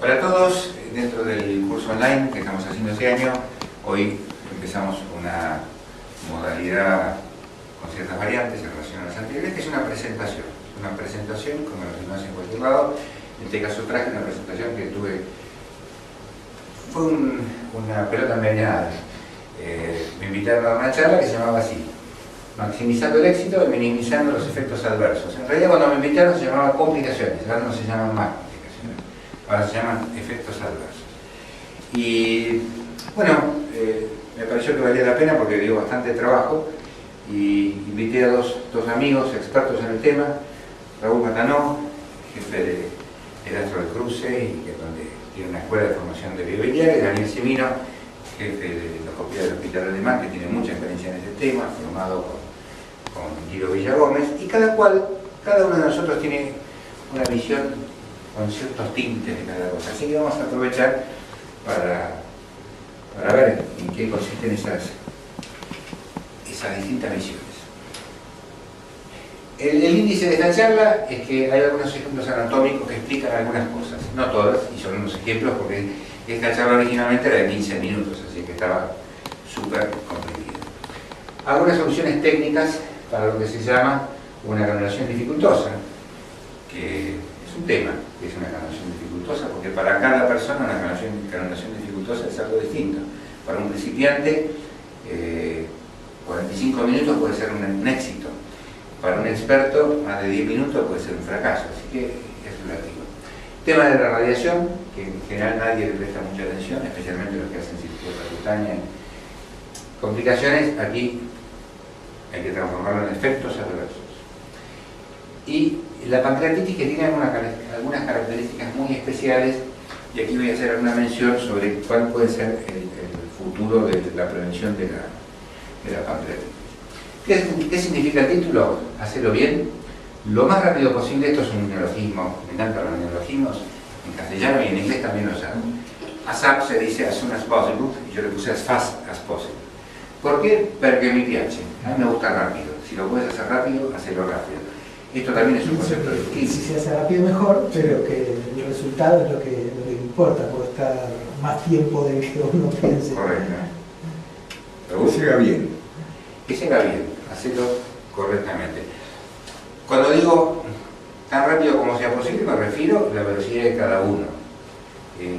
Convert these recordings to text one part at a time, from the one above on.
Hola a todos, dentro del curso online que estamos haciendo este año, hoy empezamos una modalidad con ciertas variantes en relación a las anteriores, que es una presentación. Una presentación, como lo hacen en cualquier lado. En este caso traje una presentación que tuve, fue una pelota envenenada. Me invitaron a una charla que se llamaba así: maximizando el éxito y minimizando los efectos adversos. En realidad, cuando me invitaron se llamaba complicaciones, ahora no se llaman más complicaciones, ahora se llaman efectos adversos. Y bueno, me pareció que valía la pena porque dio bastante trabajo, y invité a dos amigos expertos en el tema: Raúl Matanó, jefe del Astro del Cruce, y que donde tiene una escuela de formación de biobiliaria, y Daniel Semino, jefe de endoscopía del Hospital Alemán, que tiene mucha experiencia en este tema, formado con Guido Villagómez, y cada uno de nosotros tiene una visión con ciertos tintes de cada cosa. Así que vamos a aprovechar para ver en qué consisten esas distintas visiones. El índice de esta charla es que hay algunos ejemplos anatómicos que explican algunas cosas, no todas, y son unos ejemplos porque esta charla originalmente era de 15 minutos, así que estaba súper comprimida. Algunas soluciones técnicas para lo que se llama una canulación dificultosa, que es un tema, que es una canulación dificultosa, porque para cada persona una canulación dificultosa es algo distinto. Para un principiante, 45 minutos puede ser un éxito. Para un experto, más de 10 minutos puede ser un fracaso, así que es relativo. Tema de la radiación, que en general nadie le presta mucha atención, especialmente los que hacen cirugía percutánea. Complicaciones, aquí hay que transformarlo en efectos adversos. Y la pancreatitis, que tiene algunas características muy especiales, y aquí voy a hacer alguna mención sobre cuál puede ser el futuro de la prevención de la pancreatitis. ¿Qué significa el título? Hacerlo bien, lo más rápido posible. Esto es un neologismo, me encantan los neologismos, en castellano y en inglés también lo usan. ASAP se dice as soon as possible, y yo le puse as fast as possible. ¿Por qué? Porque mi piace. A mí me gusta rápido. Si lo puedes hacer rápido, hacelo rápido. Esto también es un concepto de si se hace rápido mejor, pero que el resultado es lo que importa, puede estar más tiempo del que uno piense. Correcto. Que se haga bien. Que se haga bien, hacerlo correctamente. Cuando digo tan rápido como sea posible, me refiero a la velocidad de cada uno.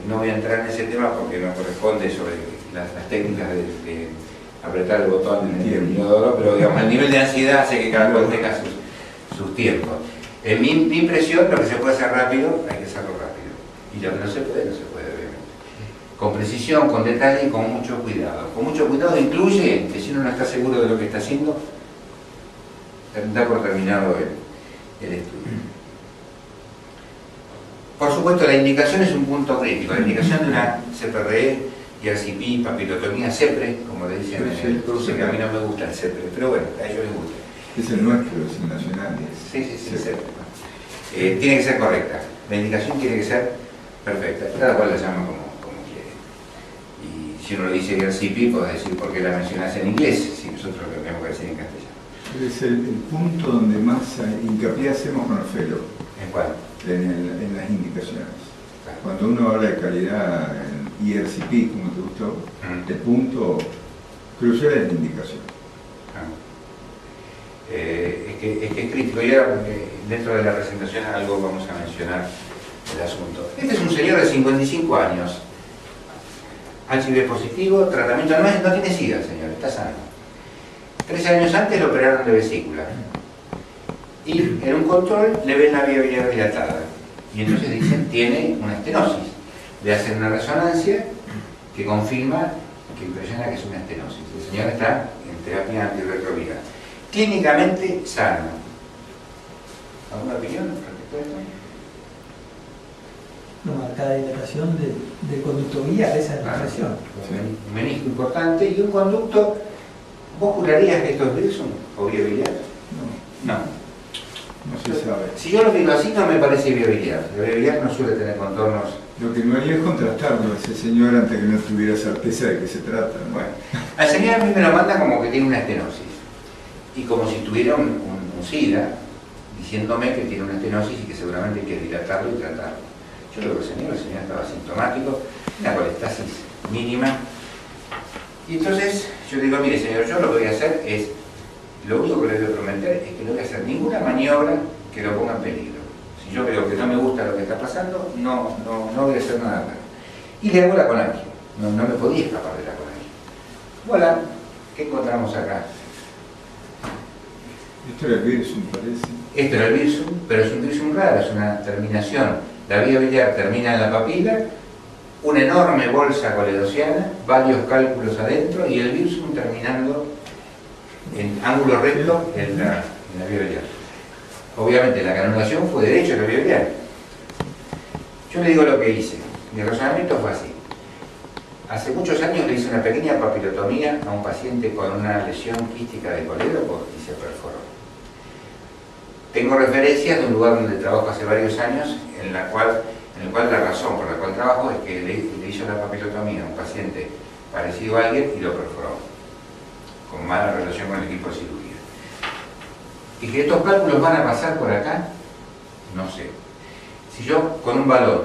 No voy a entrar en ese tema porque no corresponde sobre las técnicas de apretar el botón en el inodoro, pero digamos, el nivel de ansiedad hace que cada cual tenga sus tiempos. En mi impresión, lo que se puede hacer rápido, hay que hacerlo rápido. Y lo que no se puede, no se puede, obviamente. Con precisión, con detalle y con mucho cuidado. Con mucho cuidado incluye que si uno no está seguro de lo que está haciendo, da por terminado el estudio. Por supuesto, la indicación es un punto crítico. La indicación de una CPRE, IRCP, papilotomía, CEPRE, como le dicen en el cruce, que a mí no me gusta el CEPRE, pero bueno, a ellos les gusta. Es el nuestro, es el nacional. Sí, CEPRE. Tiene que ser correcta. La indicación tiene que ser perfecta. Cada cual la llama como quiere. Y si uno lo dice IRCP, puedes decir por qué la mencionas en inglés, si nosotros lo tenemos que decir en castellano. Es el punto donde más hincapié hacemos con Orfelo. ¿En cuál? En las indicaciones. Cuando uno habla de calidad en IRCP, como te gustó, el punto crucial es la indicación. Es que es crítico, y ahora dentro de la presentación algo vamos a mencionar el asunto. Este es un señor de 55 años, HIV positivo, tratamiento no tiene SIDA, señor, está sano. 3 años antes lo operaron de vesícula, y en un control le ven la vía biliar dilatada, y entonces dicen tiene una estenosis. Le hacen una resonancia que confirma, que impresiona que es una estenosis. El señor está en terapia antirretroviral. Clínicamente sano. ¿Alguna opinión respecto a esto? Una marcada dilatación del conducto biliar, esa es la presión. Un menisco importante y un conducto. ¿Vos jurarías que esto es Wilson o vía biliar? No. No se sabe. Si yo lo miro así, no me parece vía biliar. La vía biliar no suele tener contornos. Lo que no haría es contrastarlo a ese señor antes que no tuviera certeza de qué se trata. Bueno, al señor a mí me lo manda como que tiene una estenosis. Y como si tuviera un SIDA, diciéndome que tiene una estenosis y que seguramente hay que dilatarlo y tratarlo. Yo lo que el señor estaba asintomático, una colestasis mínima. Y entonces yo digo, mire señor, yo lo que voy a hacer es, lo único que le voy a prometer es que no voy a hacer ninguna maniobra que lo ponga en peligro. Si yo veo que no me gusta lo que está pasando, no voy a hacer nada malo. Y le hago la colangia. No me podía escapar de la colangia. Voilà, ¿qué encontramos acá? Esto era el Wirsum, parece. Esto era el Wirsum, pero es un Wirsum raro, es una terminación. La vía biliar termina en la papila, una enorme bolsa coledociana, varios cálculos adentro y el Wirsum terminando en ángulo recto en la vía biliar. Obviamente la canulación fue derecho a la vía biliar. Yo le digo lo que hice. Mi razonamiento fue así. Hace muchos años le hice una pequeña papilotomía a un paciente con una lesión quística de colédoco y se perforó. Tengo referencias de un lugar donde trabajo hace varios años, en el cual la razón por la cual trabajo es que le hizo la papilotomía a un paciente parecido a alguien y lo perforó, con mala relación con el equipo de cirugía. ¿Y que estos cálculos van a pasar por acá? No sé. Si yo con un balón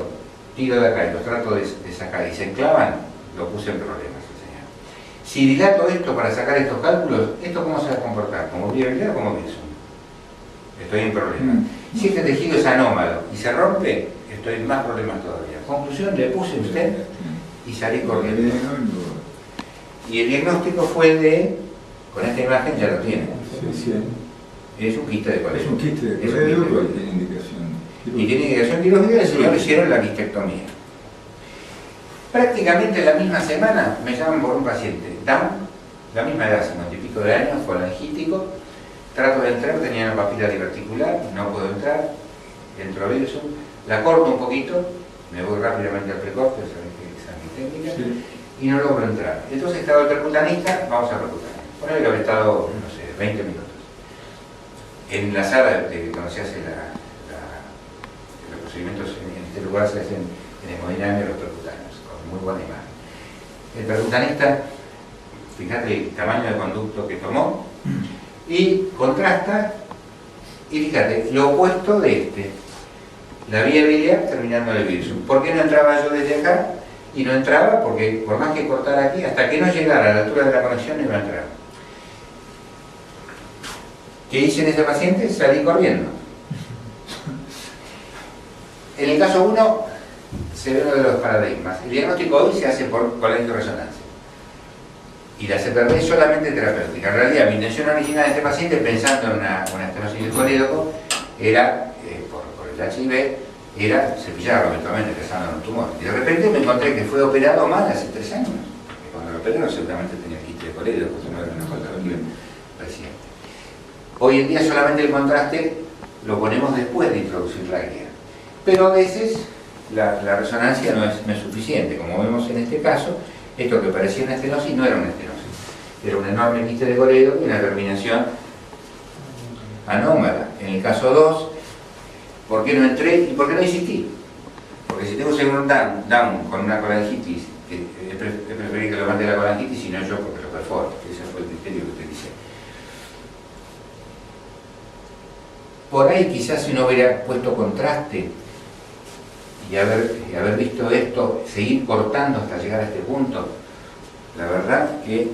tiro de acá y los trato de sacar y se enclavan, lo puse en problemas, señor. Si dilato esto para sacar estos cálculos, ¿esto cómo se va a comportar? ¿Como vía biliar o como Wirsum? Estoy en problemas. Si este tejido es anómalo y se rompe, estoy en más problemas todavía. Conclusión, le puse usted y salí corriendo. Y el diagnóstico fue de, con esta imagen ya lo tiene. Sí. Es un quiste de colédoco. Es un quiste de colédoco y tiene indicación. Y tiene indicación quirúrgica y el señor le hicieron la quistectomía. Prácticamente la misma semana me llaman por un paciente, Down, la misma edad, 50 y pico de años, colangítico. Trato de entrar, tenía una papila diverticular, no puedo entrar, entro a Wirsum, la corto un poquito, me voy rápidamente al precorte, sabéis que esa es mi técnica, Sí. y no logro entrar. Entonces estaba el percutanista, vamos a percutar. Ponele que habré estado, no sé, 20 minutos. En la sala de cuando se hace los procedimientos en este lugar se hacen en hemodinamia los percutanos, con muy buena imagen. El percutanista, fíjate el tamaño de conducto que tomó, y contrasta, y fíjate, lo opuesto de este, la vía biliar terminando el Wirsum. ¿Por qué no entraba yo desde acá? Y no entraba porque por más que cortara aquí, hasta que no llegara a la altura de la conexión no iba a entrar. ¿Qué hice en ese paciente? Salí corriendo. En el caso 1 se ve uno de los paradigmas. El diagnóstico hoy se hace por colegio-resonancia. Y la CPRD es solamente terapéutica. En realidad, mi intención original de este paciente, pensando en una estenosis del colédoco, era, por el HIV, era cepillarlo eventualmente, pensando en un tumor. Y de repente me encontré que fue operado mal hace 3 años. Que cuando lo operaron seguramente tenía quiste de colédoco, no era una patología reciente. Hoy en día solamente el contraste lo ponemos después de introducir la guía. Pero a veces la resonancia no es suficiente. Como vemos en este caso, esto que parecía una estenosis no era una estenosis. Era un enorme quiste de colédoco y una terminación anómala. En el caso 2, ¿por qué no entré y por qué no insistí? Porque si tengo un down con una colangitis, es preferible que lo mande la colangitis y no yo porque lo perforo. Ese fue el criterio que utilicé. Por ahí quizás si no hubiera puesto contraste y haber visto esto, seguir cortando hasta llegar a este punto, la verdad que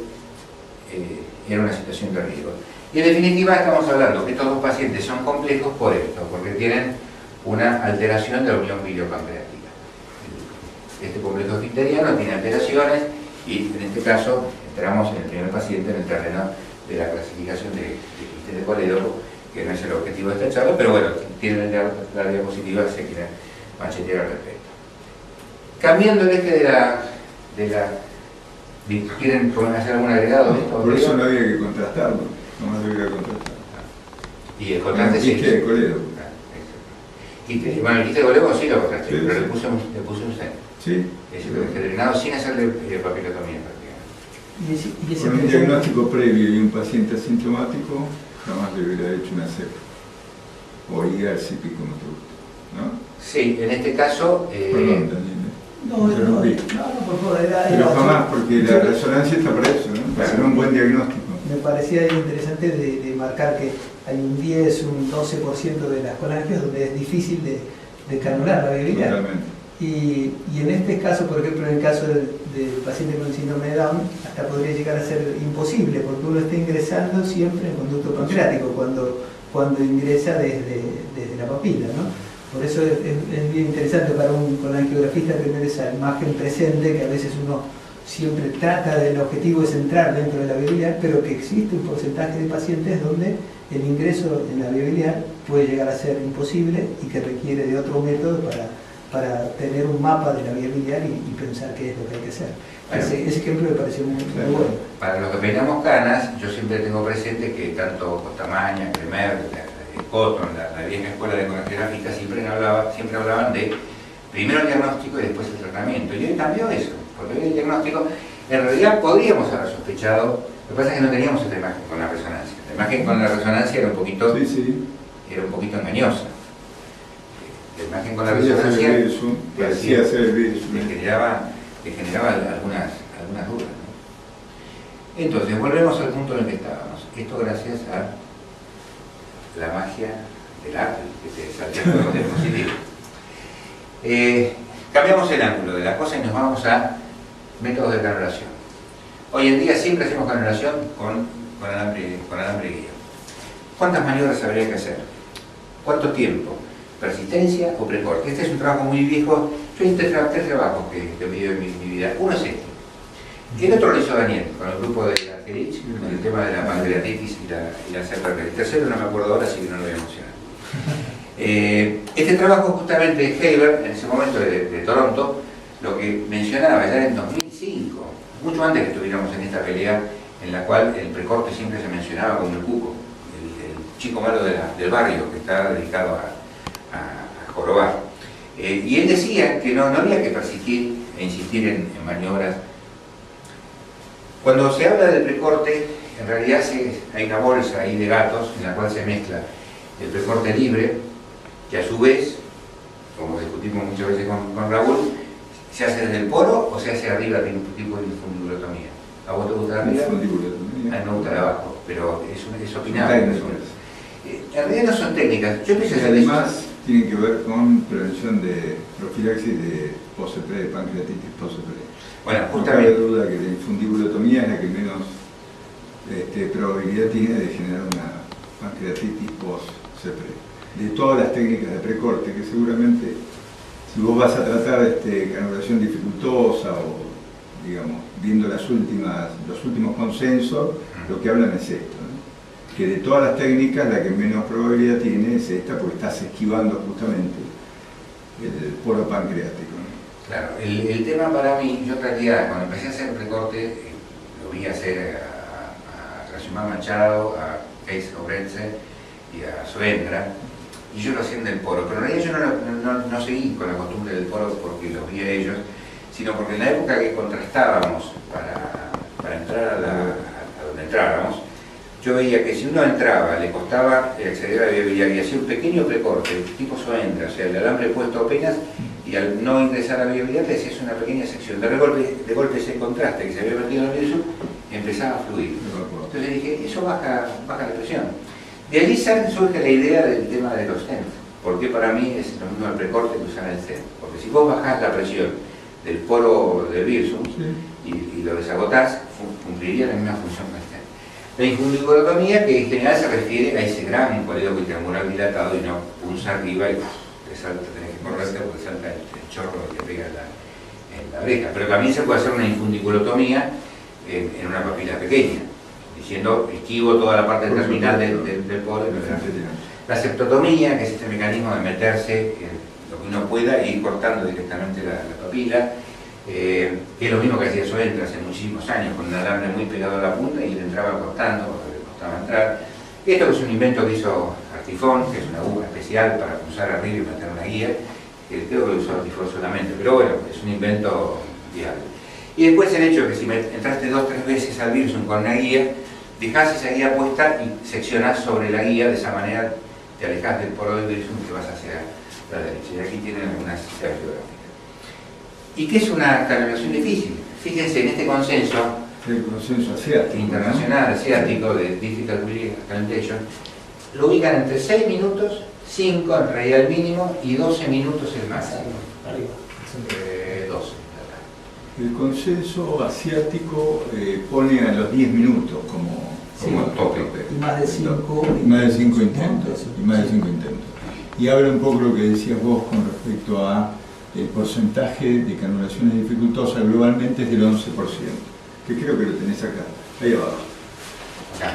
era una situación de riesgo. Y en definitiva estamos hablando que estos dos pacientes son complejos por esto, porque tienen una alteración de la unión biliopancreática. Este complejo esfincteriano tiene alteraciones y en este caso entramos en el primer paciente en el terreno de la clasificación de quiste de colédoco, que no es el objetivo de esta charla, pero bueno, tienen la diapositiva, se quieren machetear al respecto. Cambiando el eje ¿quieren hacer algún agregado de esto? Por eso no había que contrastarlo, no más había que contrastar. Y el contraste sí. Quiste de colédoco. Bueno, el quiste de colédoco sí lo contrasté, Sí, pero sí. le puse un stent. Sí. Es decir, drenado sin hacerle papilotomía prácticamente. Y ese Con un paciente- diagnóstico previo y un paciente asintomático, jamás le hubiera hecho una CEP. O IRCP como te gusta, ¿no? Sí, en este caso... Perdón, Daniel. No, por favor, Pero jamás, porque la resonancia está para eso, ¿no? Para hacer un buen diagnóstico. Me parecía interesante de marcar que hay un 10, un 12% de las colangias donde es difícil de canular la vía biliar. Totalmente. Y en este caso, por ejemplo, en el caso del paciente con síndrome de Down, hasta podría llegar a ser imposible, porque uno está ingresando siempre en conducto pancreático cuando ingresa desde la papila, ¿no? Por eso es bien interesante para con la angiografista tener esa imagen presente, que a veces uno siempre trata del objetivo es entrar dentro de la vía biliar, pero que existe un porcentaje de pacientes donde el ingreso en la vía biliar puede llegar a ser imposible y que requiere de otro método para tener un mapa de la vía biliar y pensar qué es lo que hay que hacer. Bueno, ese ejemplo me pareció muy bueno. Para los que peinamos canas, yo siempre tengo presente que tanto Costamaña, Kremer, Cotton, la vieja escuela de ecografista, siempre hablaban de primero el diagnóstico y después el tratamiento. Y hoy cambió eso, porque hoy el diagnóstico, en realidad podríamos haber sospechado, lo que pasa es que no teníamos esta imagen con la resonancia. La imagen con la resonancia era un poquito, era un poquito engañosa. La imagen con la resonancia parecía ser el virus, le generaba algunas dudas, ¿no? Entonces, volvemos al punto en el que estábamos. Esto gracias a la magia del arte, que se salía con los dispositivos. Cambiamos el ángulo de la cosa y nos vamos a métodos de canulación. Hoy en día siempre hacemos canulación con alambre guía. ¿Cuántas maniobras habría que hacer? ¿Cuánto tiempo? ¿Persistencia o precorte? Este es un trabajo muy viejo. Yo hice tres trabajos que he vivido en mi vida. Uno es este. Y el otro lo hizo Daniel, con el grupo de Argerich, con el tema de la pancreatitis y la cervical. El tercero no me acuerdo ahora, así que no lo voy a mencionar. Este trabajo justamente Haber, en ese momento de Toronto, lo que mencionaba ya en 2005, mucho antes que estuviéramos en esta pelea, en la cual el precorte siempre se mencionaba como el cuco, el chico malo del barrio que está dedicado a jorobar. Y él decía que no había que persistir e insistir en maniobras. Cuando se habla del precorte, en realidad hay una bolsa ahí de gatos en la cual se mezcla el precorte libre, que a su vez, como discutimos muchas veces con Raúl, se hace desde el poro o se hace arriba de un tipo de infundibulotomía. ¿A vos te gusta arriba? A mí me gusta de abajo, pero es opinable. En realidad no son técnicas. Yo pienso que además tienen que ver con prevención de profilaxis de post-pre, de pancreatitis post-pre. Bueno, no cabe duda que la infundibulotomía es la que menos probabilidad tiene de generar una pancreatitis post-pre. De todas las técnicas de precorte, que seguramente si vos vas a tratar canulación dificultosa o, digamos, viendo los últimos consensos, lo que hablan es esto, ¿no? Que de todas las técnicas la que menos probabilidad tiene es esta, porque estás esquivando justamente el poro pancreático, ¿no? Claro, el tema para mí, yo en realidad cuando empecé a hacer precorte, lo vi hacer a Rashomán Machado, a Kees Obrense y a Soendra, y yo lo hacía en el poro, pero en realidad yo no seguí con la costumbre del poro porque los vi a ellos, sino porque en la época que contrastábamos para entrar a donde entrábamos, yo veía que si uno entraba, le costaba acceder a la vía biliar y hacía un pequeño precorte, tipo Soendra, o sea, el alambre puesto apenas, y al no ingresar a la vía biliar le hacías una pequeña sección. De golpe ese contraste que se había metido en el virus empezaba a fluir. Entonces dije, eso baja la presión. De allí surge la idea del tema de los stents, porque para mí es lo mismo el precorte que usar el stent. Porque si vos bajás la presión del poro del virus y lo desagotás, cumpliría la misma función que el stent. La infundibulotomía, que en general se refiere a ese gran colédoco triangular dilatado y no punza arriba y te salta, tenés que correrte porque salta el chorro que te pega en la oreja. Pero también se puede hacer una infundibulotomía en una papila pequeña, diciendo esquivo toda la parte terminal del poro. La septotomía, que es este mecanismo de meterse lo que uno pueda e ir cortando directamente la papila, que es lo mismo que hacía Soendra hace muchísimos años, con un alambre muy pegado a la punta y él entraba cortando, porque le costaba entrar. Esto es un invento que hizo Artifón, que es una aguja especial para pulsar arriba y meter una guía, que creo que lo usó Artifón solamente, pero bueno, es un invento viable. Y después el hecho de que si entraste 2 o 3 veces al virus con una guía, dejás esa guía puesta y seccionás sobre la guía, de esa manera te alejás del poro del virus y te vas hacia la derecha. Y aquí tienen algunas citas geográficas. ¿Y qué es una canulación difícil? Fíjense en este consenso, el consenso asiático, internacional, asiático, de Difficult Canulation, lo ubican entre 6 minutos 5 en realidad el mínimo y 12 minutos el máximo. Arriba. 12. El consenso asiático pone a los 10 minutos como tope. Y más de 5 Y más de 5 intentos. Y más de 5 intentos. Y habla un poco lo que decías vos con respecto a el porcentaje de canulaciones dificultosas globalmente es del 11%, que creo que lo tenés acá, ahí abajo. Acá.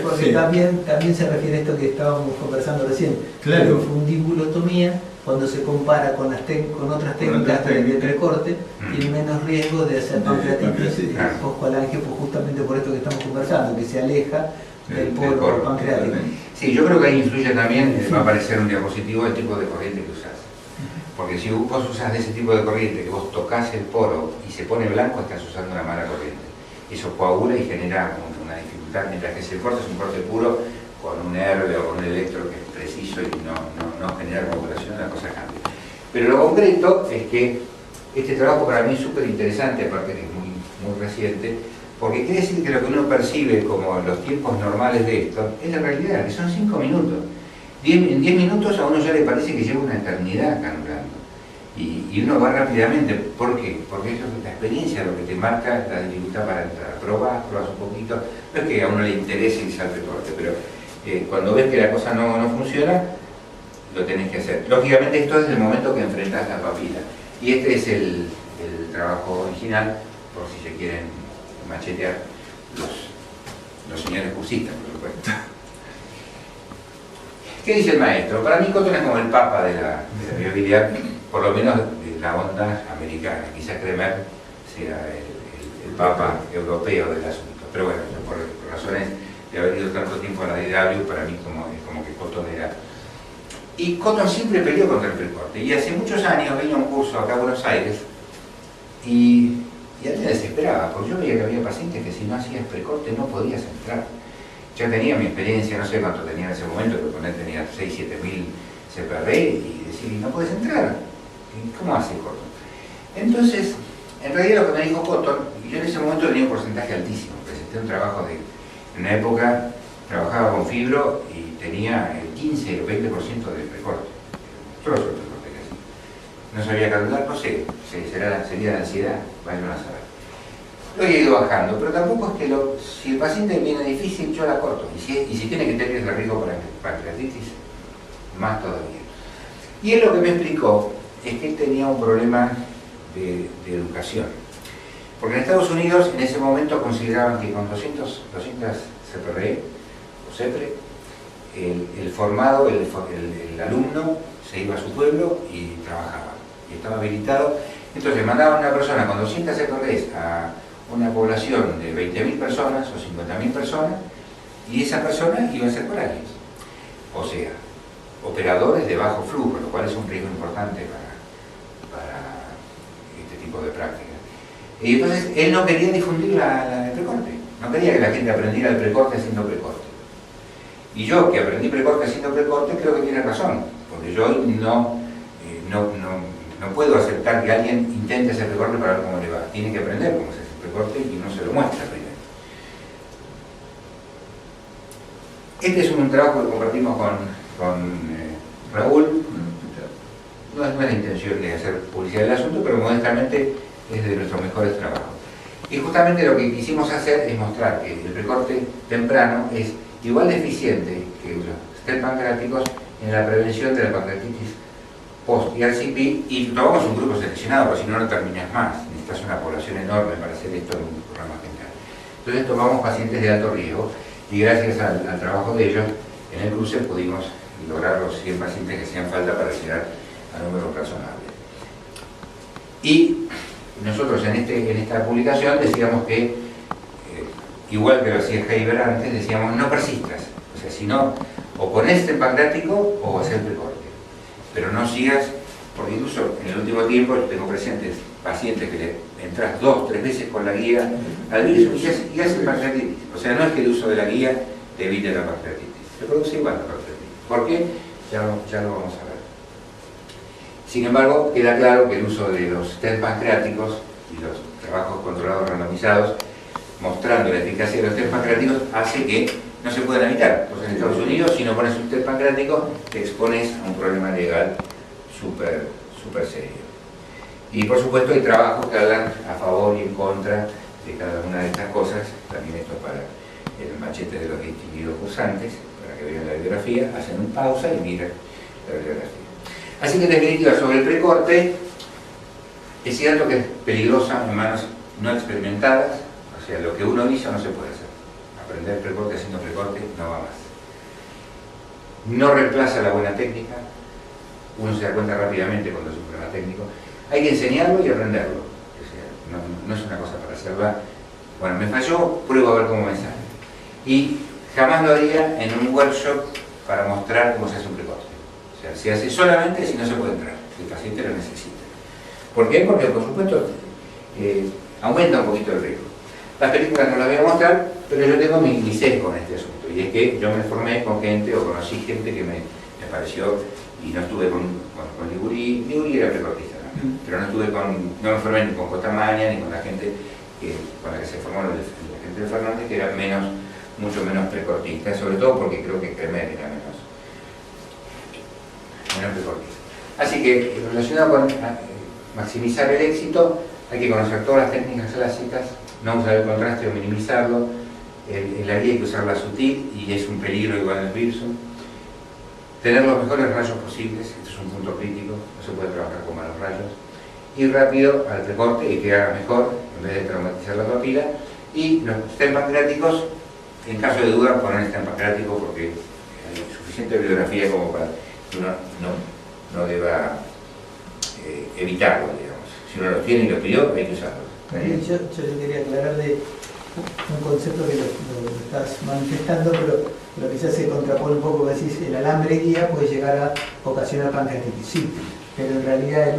Porque sí. también se refiere a esto que estábamos conversando recién. Claro. La fundibulotomía, cuando se compara con otras técnicas de recorte, tiene menos riesgo de hacer pancreatitis poscoalangio, pues justamente por esto que estamos conversando, que se aleja del poro pancreático. Sí, yo creo que ahí influye también, va a aparecer un diapositivo, el tipo de corriente que usás. Porque si vos usás de ese tipo de corriente, que vos tocas el poro y se pone blanco, estás usando una mala corriente. Eso coagula y genera una dificultad, mientras que si el corte es un corte puro, con un herbe o con un electro que es preciso y no genera coagulación, la cosa cambia. Pero lo concreto es que este trabajo para mí es súper interesante, aparte que es muy reciente, porque quiere decir que lo que uno percibe como los tiempos normales de esto es la realidad, que son 5 minutos. En 10 minutos a uno ya le parece que lleva una eternidad canulando. Y uno va rápidamente. ¿Por qué? Porque es la experiencia lo que te marca la dificultad para entrar. Probás un poquito. No es que a uno le interese y salte corte, pero cuando ves que la cosa no funciona, lo tenés que hacer. Lógicamente esto es el momento que enfrentás la papila. Y este es el trabajo original, por si se quieren machetear los señores cursistas, por supuesto. ¿Qué dice el maestro? Para mí Cotton es como el papa de la viabilidad, por lo menos de la onda americana. Quizás Kremer sea el papa europeo del asunto. Pero bueno, por razones de haber ido tanto tiempo a la DW, para mí es como que Cotton era... Y Cotton siempre peleó contra el precorte. Y hace muchos años vino a un curso acá a Buenos Aires y a mí me desesperaba, porque yo veía que había pacientes que si no hacías precorte no podías entrar. Ya tenía mi experiencia, no sé cuánto tenía en ese momento, pero con él tenía 6.000, 7.000 CPR y decir, no puedes entrar. ¿Cómo hace Cotton? Entonces, en realidad lo que me dijo Cotton, yo en ese momento tenía un porcentaje altísimo, presenté un trabajo en una época trabajaba con fibro y tenía el 15 o 20% de precorte. Todos los precortes que hacía. No sabía calcular, no sé, sería de ansiedad, vayan a saber. Lo he ido bajando, pero tampoco es que si el paciente viene difícil, yo la corto. Y si tiene que tener el riesgo para pancreatitis, más todavía. Y él lo que me explicó es que él tenía un problema de educación. Porque en Estados Unidos en ese momento consideraban que con 200 CPRE o CEPRE, el formado, el alumno, se iba a su pueblo y trabajaba. Y estaba habilitado. Entonces mandaban a una persona con 200 CPREs a una población de 20.000 personas o 50.000 personas, y esa persona iba a ser foránea. O sea, operadores de bajo flujo, lo cual es un riesgo importante para este tipo de prácticas. Y entonces él no quería difundir la de precorte, no quería que la gente aprendiera el precorte haciendo precorte. Y yo, que aprendí precorte haciendo precorte, creo que tiene razón, porque yo no puedo aceptar que alguien intente hacer precorte para ver cómo le va. Tiene que aprender cómo se hace el precorte y uno se lo muestra primero. Este es un trabajo que compartimos con Raúl. No es la intención de hacer publicidad del asunto, pero modestamente es de nuestros mejores trabajos. Y justamente lo que quisimos hacer es mostrar que el precorte temprano es igual de eficiente que los stent pancreáticos en la prevención de la pancreatitis post-ERCP, y tomamos un grupo seleccionado, porque si no, no terminas más. Necesitas una población enorme para hacer esto en un programa general. Entonces tomamos pacientes de alto riesgo y gracias al trabajo de ellos, en el cruce pudimos lograr los 100 pacientes que hacían falta para llegar a números razonables. Y nosotros en esta publicación decíamos que, igual que lo hacía Heiber antes, decíamos no persistas. O sea, si no, o ponés el pancreático o hacer precorte. Pero no sigas, porque incluso en el último tiempo tengo presentes pacientes que le entras 2 o 3 veces con la guía al virus y hacen pancreatitis. O sea, no es que el uso de la guía te evite la pancreatitis, se produce igual la pancreatitis. ¿Por qué? Ya lo vamos a ver. Sin embargo, queda claro que el uso de los stent pancreáticos y los trabajos controlados randomizados, mostrando la eficacia de los stent pancreáticos, hace que no se pueden evitar. Pues en Estados Unidos, si no pones un test pancreático, te expones a un problema legal súper serio. Y por supuesto hay trabajos que hablan a favor y en contra de cada una de estas cosas. También esto para el machete de los distinguidos cursantes, para que vean la bibliografía, hacen un pausa y miran la bibliografía. Así que en definitiva, sobre el precorte, es cierto que es peligrosa en manos no experimentadas, o sea, lo que uno hizo no se puede hacer. Aprender precorte haciendo precorte no va más. No reemplaza la buena técnica, uno se da cuenta rápidamente cuando es un problema técnico. Hay que enseñarlo y aprenderlo. O sea, no es una cosa para hacerla. Bueno, me falló, pruebo a ver cómo me sale. Y jamás lo haría en un workshop para mostrar cómo se hace un precorte. O sea, se hace solamente si no se puede entrar, si el paciente lo necesita. ¿Por qué? Porque, por supuesto, aumenta un poquito el riesgo. Las películas no las voy a mostrar, pero yo tengo mi sesgo en este asunto. Y es que yo me formé con gente, o conocí gente que me pareció, y no estuve con Liguri era precortista, ¿no? Pero no me formé ni con Costamaña, ni con la gente con la que se formó la gente de Fernández, que era mucho menos precortista, sobre todo porque creo que Kremer era menos precortista. Así que, relacionado con maximizar el éxito, hay que conocer todas las técnicas clásicas, no usar el contraste o minimizarlo. La guía hay que usarla sutil y es un peligro igual al Pearson. Tener los mejores rayos posibles, esto es un punto crítico, no se puede trabajar con malos rayos. Ir rápido al precorte y que haga mejor en vez de traumatizar la papila. Y los stent pancreáticos, en caso de duda, poner stent pancreático porque hay suficiente bibliografía como para que uno no deba evitarlo, digamos. Si uno lo tiene y lo pidió, hay que usarlo. Yo quería aclararle un concepto que lo estás manifestando, pero lo que ya se contrapone un poco, que decís, el alambre guía puede llegar a ocasionar pancreatitis, sí, pero en realidad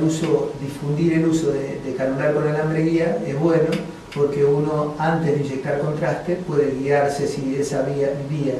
difundir el uso de canular con alambre guía es bueno, porque uno antes de inyectar contraste puede guiarse si esa vía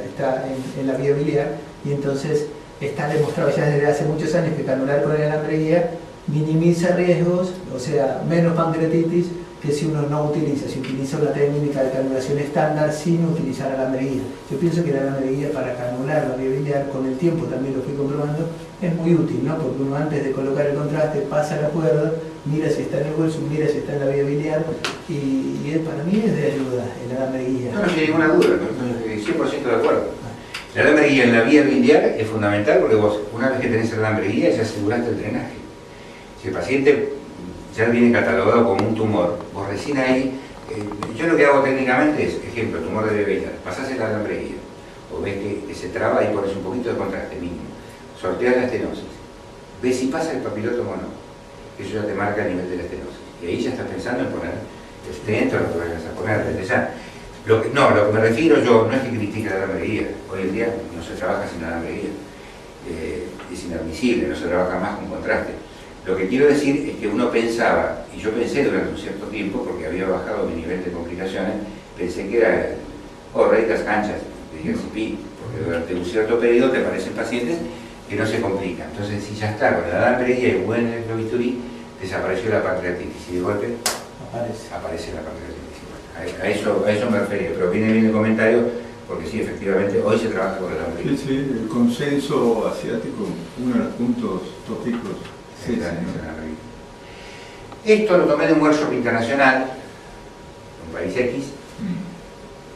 está en la vía biliar, y entonces está demostrado ya desde hace muchos años que canular con el alambre guía minimiza riesgos, o sea, menos pancreatitis, que si uno no utiliza, si utiliza una técnica de canulación estándar sin utilizar alambre guía. Yo pienso que el alambre guía para canular la vía biliar, con el tiempo también lo fui comprobando, es muy útil, ¿no? Porque uno antes de colocar el contraste pasa la cuerda, mira si está en el hueso, mira si está en la vía biliar, y para mí es de ayuda el alambre guía. No hay ninguna duda, 100% de acuerdo. El alambre guía en la vía biliar es fundamental porque vos, una vez que tenés el alambre guía, ya aseguraste el drenaje. Si el paciente ya viene catalogado como un tumor, vos recién ahí, yo lo que hago técnicamente es, ejemplo, tumor de bebé, pasás el alambre guía, o ves que se traba y pones un poquito de contraste mínimo, sorteas la estenosis, ves si pasa el papilotomo o no, eso ya te marca el nivel de la estenosis, y ahí ya estás pensando en poner stent o lo que vayas a poner desde ya. Lo que me refiero yo no es que critique la alambre guía, hoy en día no se trabaja sin alambre guía, es inadmisible, no se trabaja más con contraste. Lo que quiero decir es que uno pensaba, y yo pensé durante un cierto tiempo, porque había bajado mi nivel de complicaciones, pensé que era, rectas canchas de IRCP, porque durante un cierto periodo te aparecen pacientes que no se complican. Entonces, si ya está con el alambre guía y buen electrobisturí, desapareció la pancreatitis y de golpe aparece la pancreatitis. A eso me refería, pero viene bien el comentario, porque sí, efectivamente, hoy se trabaja con el alambre guía. Sí, el consenso asiático, uno de los puntos tópicos. Sí, esto lo tomé de un workshop internacional, un país X,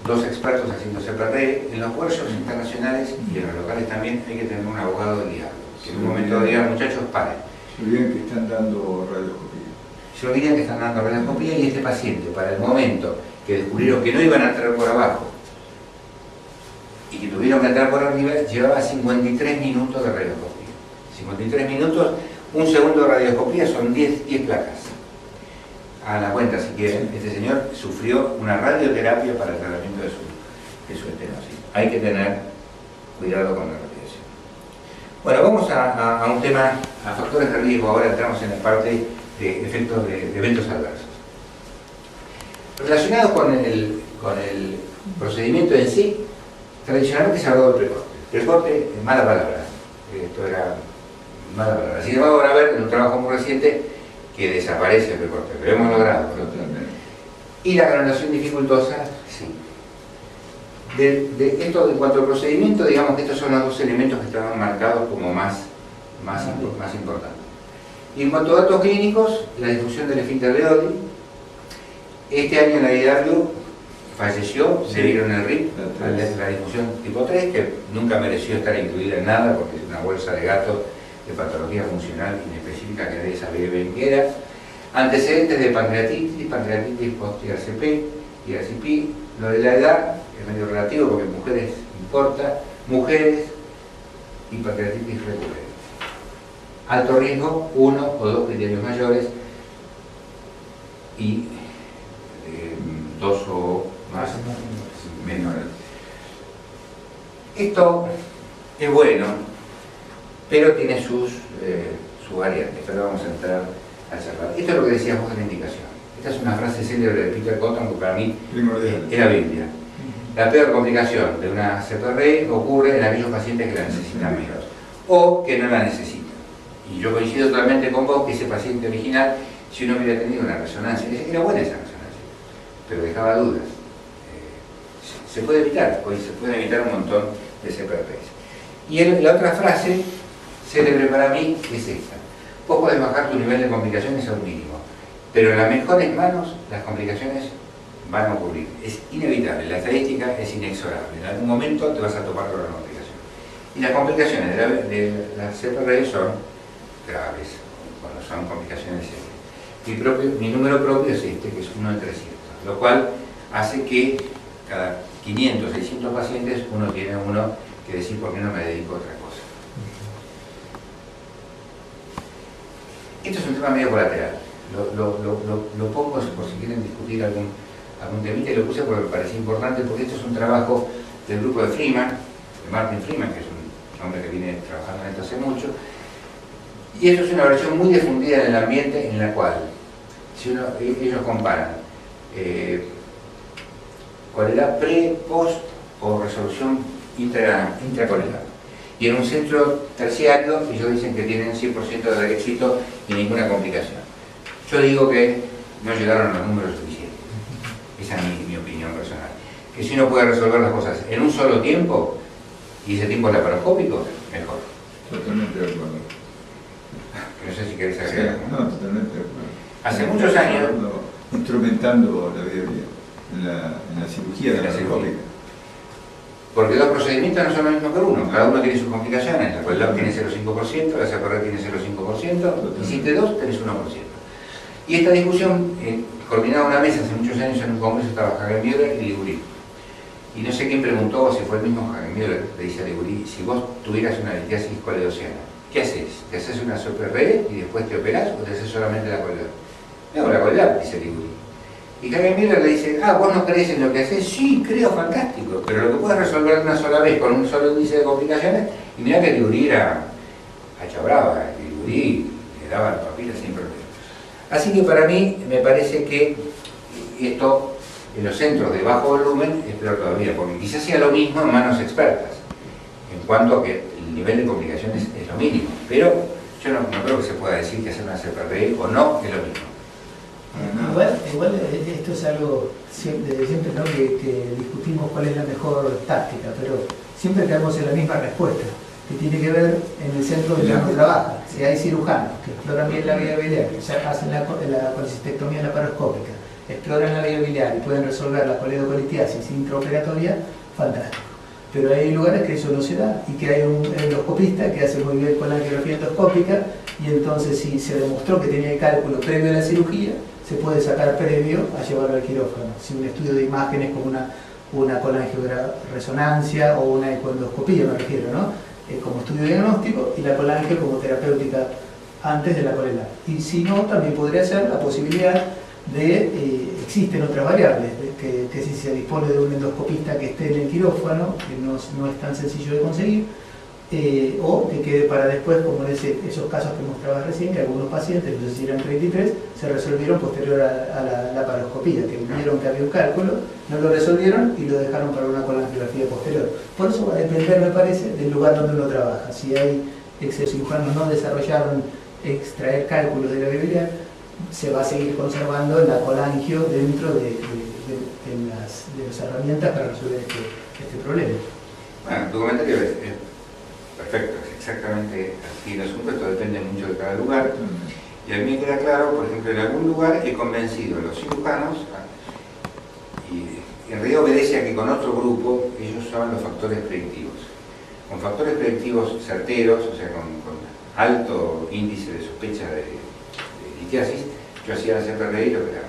dos expertos haciendo CPR. En los workshops internacionales y en los locales también hay que tener un abogado de diálogo. Que en un momento digan, muchachos, paren. Se olvidan que están dando radioscopía. Se olvidan que están dando radioscopía y este paciente, para el momento que descubrieron que no iban a entrar por abajo y que tuvieron que entrar por arriba, llevaba 53 minutos de radioscopía. 53 minutos. Un segundo de radioscopía son 10 placas. A la cuenta, si quieren, este señor sufrió una radioterapia para el tratamiento de su estenosis. Hay que tener cuidado con la radiación. Bueno, vamos a un tema, a factores de riesgo. Ahora entramos en la parte de efectos de eventos adversos. Relacionados con el procedimiento en sí, tradicionalmente se ha hablado del precorte. Precorte, mala palabra. Esto era mala palabra. Sin embargo, van a ver en un trabajo muy reciente que desaparece el precorte, pero hemos logrado. Y la canulación dificultosa, sí. Esto, en cuanto al procedimiento, digamos que estos son los dos elementos que estaban marcados como más importantes. Y en cuanto a datos clínicos, la difusión del esfínter de Oddi. Este año en la IW falleció, se dieron el RIP, la difusión tipo 3, que nunca mereció estar incluida en nada porque es una bolsa de gato de patología funcional inespecífica que nadie sabía bien qué era. Antecedentes de pancreatitis post-IRCP, IRCP. Lo de la edad es medio relativo porque en mujeres importa. Mujeres y pancreatitis recurrente. Alto riesgo, 1 o 2 criterios mayores y 2 o más menores. Esto es bueno, pero tiene sus variantes, pero vamos a entrar a charlar. Esto es lo que decías vos de la indicación. Esta es una frase célebre de Peter Cotton que para mí era Biblia. La peor complicación de una CPR ocurre en aquellos pacientes que la necesitan menos o que no la necesitan. Y yo coincido totalmente con vos que ese paciente original, si uno hubiera tenido una resonancia, era buena esa resonancia, pero dejaba dudas. Se puede evitar, hoy se puede evitar un montón de CPRs. Y la otra frase célebre para mí es esta: vos podés bajar tu nivel de complicaciones a un mínimo, pero en las mejores manos las complicaciones van a ocurrir. Es inevitable, la estadística es inexorable. En algún momento te vas a topar con la complicación. Y las complicaciones de la CPR son graves, cuando son complicaciones serias. Mi número propio es este, que es 1 en 300, lo cual hace que cada 500, 600 pacientes uno tiene que decir por qué no me dedico a otra cosa. Esto es un tema medio colateral. Lo pongo por si quieren discutir algún temita, y lo puse porque me parecía importante, porque esto es un trabajo del grupo de Freeman, de Martin Freeman, que es un hombre que viene trabajando en esto hace mucho, y esto es una versión muy difundida en el ambiente, en la cual ellos comparan coledoc pre, post o resolución intracoledoc. Y en un centro terciario ellos dicen que tienen 100% de éxito y ninguna complicación. Yo digo que no llegaron a los números suficientes. Esa es mi opinión personal. Que si uno puede resolver las cosas en un solo tiempo, y ese tiempo es laparoscópico, mejor. Totalmente de acuerdo. No sé si querés agregar. No, totalmente de acuerdo. Hace muchos años... Instrumentando la viabilidad en la cirugía laparoscópica. Porque dos procedimientos no son lo mismo que uno. Cada uno tiene sus complicaciones. La coledoc tiene 0,5%, la CPR tiene 0,5%, hiciste 2, tenés 1%. Y esta discusión coordinaba una mesa hace muchos años en un congreso, estaba Hagenmüller y Liguri. Y no sé quién preguntó, si fue el mismo Hagenmüller, le dice a Liguri: si vos tuvieras una litiasis coledociana, ¿qué haces? ¿Te haces una CPR y después te operás o te haces solamente la coledoc? No, la coledoc, dice Liguri. Y Hagenmüller le dice: vos no crees en lo que haces. Sí, creo, fantástico, pero lo que puedes resolver una sola vez con un solo índice de complicaciones. Y mirá que Liguri era hacha brava, Liguri le daba las papilas sin problema. Así que para mí me parece que esto en los centros de bajo volumen es peor todavía, porque quizás sea lo mismo en manos expertas, en cuanto a que el nivel de complicaciones es lo mínimo, pero yo no creo que se pueda decir que hacer una CPR o no es lo mismo. Igual esto es algo siempre ¿no? que discutimos cuál es la mejor táctica, pero siempre caemos en la misma respuesta, que tiene que ver en el centro donde uno trabaja. Si hay cirujanos que exploran bien la vía biliar, que hacen la colecistectomía laparoscópica, exploran la vía biliar y pueden resolver la coledocolitiasis intraoperatoria, fantástico. Pero hay lugares que eso no se da y que hay un endoscopista que hace muy bien con la angiografía endoscópica, y entonces si se demostró que tenía el cálculo previo a la cirugía, se puede sacar previo a llevarlo al quirófano. Si un estudio de imágenes como una colangioresonancia o una ecoendoscopía, me refiero, ¿no? Como estudio diagnóstico, y la colangio como terapéutica antes de la coledoc. Y si no, también podría ser la posibilidad de, existen otras variables, que si se dispone de un endoscopista que esté en el quirófano, que no es tan sencillo de conseguir, o que quede para después, como en esos casos que mostrabas recién, que algunos pacientes, no sé si eran 33, se resolvieron posterior a la laparoscopía, que vieron que había un cálculo, no lo resolvieron y lo dejaron para una colangiografía posterior. Por eso va a depender, me parece, del lugar donde uno trabaja. Si hay cirujanos no desarrollaron extraer cálculos de la vía biliar, se va a seguir conservando la colangio dentro de las herramientas para resolver este problema. Bueno, tu comentario es perfecto, es exactamente así el asunto, esto depende mucho de cada lugar. Y a mí me queda claro, por ejemplo, en algún lugar he convencido a los cirujanos, y en realidad obedece a que con otro grupo ellos usaban los factores predictivos. Con factores predictivos certeros, o sea, con alto índice de sospecha de litiasis, yo hacía la CPRI y lo operaba.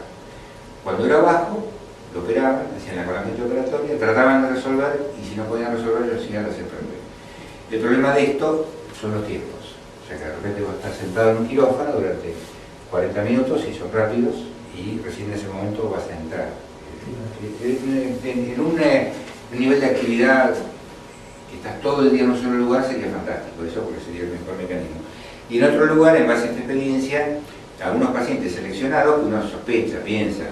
Cuando era bajo, lo operaban, hacían la colangitis operatoria, trataban de resolver, y si no podían resolver, yo hacía la CPRI. El problema de esto son los tiempos. O sea, que de repente vos estás sentado en un quirófano durante 40 minutos y son rápidos, y recién en ese momento vas a entrar. En un nivel de actividad que estás todo el día en un solo lugar sería fantástico, eso porque sería el mejor mecanismo. Y en otro lugar, en base a esta experiencia, algunos pacientes seleccionados que uno sospecha, piensa,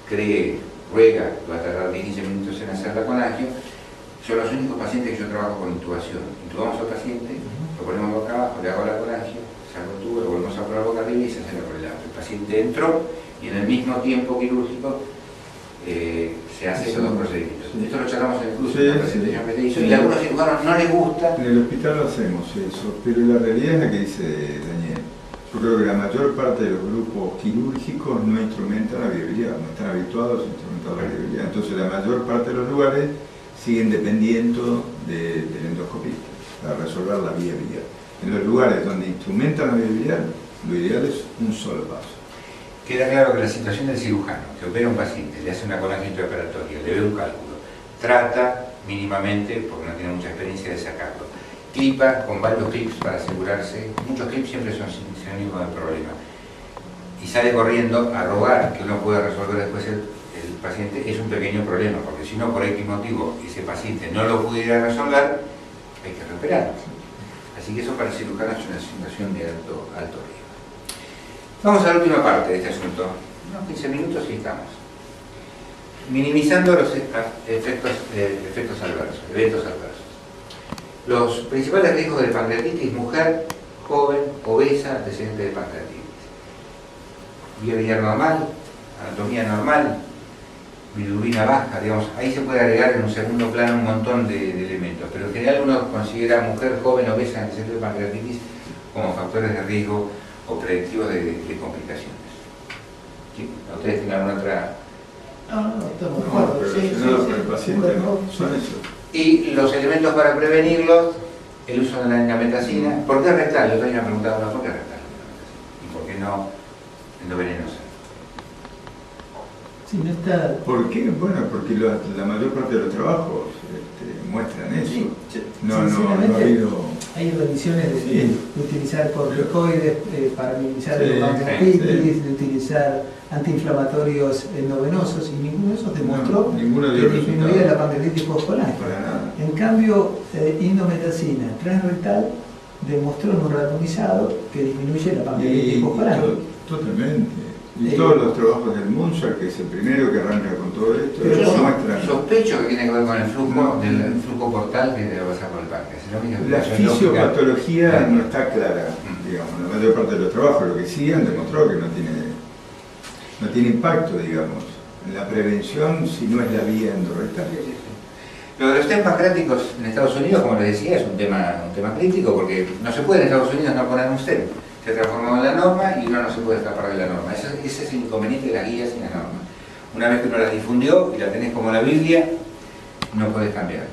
cree, ruega, que va a tardar 15 minutos en hacer la colangio, son los únicos pacientes que yo trabajo con intubación. Intubamos al paciente, lo ponemos boca abajo, le hago la colangio, saco el tubo, lo volvemos a poner boca arriba y se hace la prolapso. El paciente entró y en el mismo tiempo quirúrgico se hace esos dos procedimientos. Esto lo charlamos en el curso, la presentación que te hizo, y a algunos cirujanos no les gusta. En el hospital lo hacemos eso, pero la realidad es la que dice Daniel. Yo creo que la mayor parte de los grupos quirúrgicos no instrumentan la viabilidad, no están habituados a instrumentar la viabilidad. Entonces la mayor parte de los lugares siguen dependiendo del endoscopista para resolver la viabilidad. En los lugares donde instrumentan la viabilidad, lo ideal es un solo paso. Queda claro que la situación del cirujano, que opera a un paciente, le hace una colangitis operatoria, le ve un cálculo, trata mínimamente, porque no tiene mucha experiencia, de sacarlo. Clipa con varios clips para asegurarse, muchos clips siempre son sinónimos del problema. Y sale corriendo a rogar que uno pueda resolver después el paciente, es un pequeño problema, porque si no, por X motivo, ese paciente no lo pudiera resolver, hay que reoperarlo. Así que eso para el cirujano es una situación de alto riesgo. Vamos a la última parte de este asunto, unos 15 minutos y estamos. Minimizando los efectos adversos, eventos adversos. Los principales riesgos de pancreatitis: mujer, joven, obesa, antecedente de pancreatitis. Vía biliar normal, anatomía normal, bilirrubina baja, digamos, ahí se puede agregar en un segundo plano un montón de elementos, pero en general uno considera mujer, joven, obesa, antecedente de pancreatitis como factores de riesgo o predictivos de complicaciones. ¿Sí? ¿Ustedes tienen alguna otra? No, estamos de acuerdo. Relacionado con el paciente, ¿no? Son esos. Y los elementos para prevenirlos, el uso de la metacina. ¿Por qué rectal? Yo también me he preguntado, ¿por qué rectal? ¿Y por qué no endovenosa? Sí, no está... ¿Por qué? Bueno, porque la mayor parte de los trabajos muestran eso. Sí, no ha habido... Hay revisiones de utilizar corticoides para minimizar Sí, el pancreatitis, sí. de utilizar antiinflamatorios endovenosos, y ninguno de esos demostró ninguno dio que disminuía resultado. la pancreatitis postcolangio. Para nada. En cambio, indometacina transrectal demostró en un randomizado que disminuye la pancreatitis postcolangio. Totalmente. Y todos los trabajos del Munzer, que es el primero que arranca con todo esto, Pero Yo muestran. sospecho que tiene que ver con el flujo, No. del flujo portal que debe pasar por el páncreas. Es la única La explicación lógica. fisiopatología no está clara, digamos. La mayor parte de los trabajos, lo que sí han demostrado que no tiene impacto, digamos, en la prevención si no es la vía endorrectal. Lo de los test pancreáticos en Estados Unidos, como les decía, es un tema crítico, porque no se puede en Estados Unidos no poner un stent. Se transformó en la norma y uno no se puede escapar de la norma. Ese es el inconveniente de las guías y las normas. Una vez que uno las difundió y la tenés como la Biblia, no podés cambiar.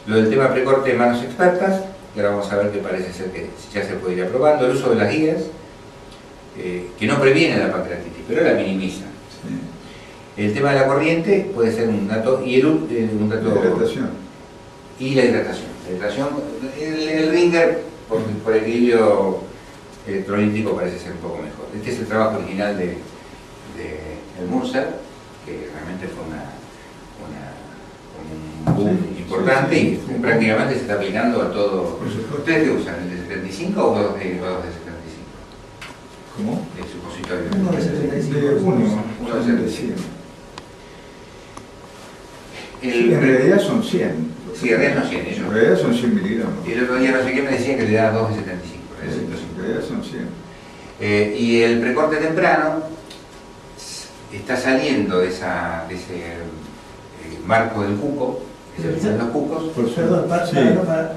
Lo del tema precorte de manos expertas, que ahora vamos a ver que parece ser que ya se puede ir aprobando. El uso de las guías, que no previene la pancreatitis, pero la minimiza. Sí. El tema de la corriente puede ser un dato, y un dato... La hidratación. Y la hidratación. El Ringer, por equilibrio electrolítico, parece ser un poco mejor. Este es el trabajo original de el Munzer, que realmente fue un boom importante, y prácticamente se está aplicando a todo. ¿Ustedes qué usan? ¿El de 75 o dos de 75? ¿Cómo? El supositorio. Uno de 75. Uno de 75. En realidad son 100. Sí, en realidad son 100 ellos. En realidad son 100 miligramos. Y el otro día no sé qué me decían que le da 2 de 75. En realidad son 100. Y el precorte temprano está saliendo de ese marco del cupo, Pero se usan los cupos. Perdón, Sí.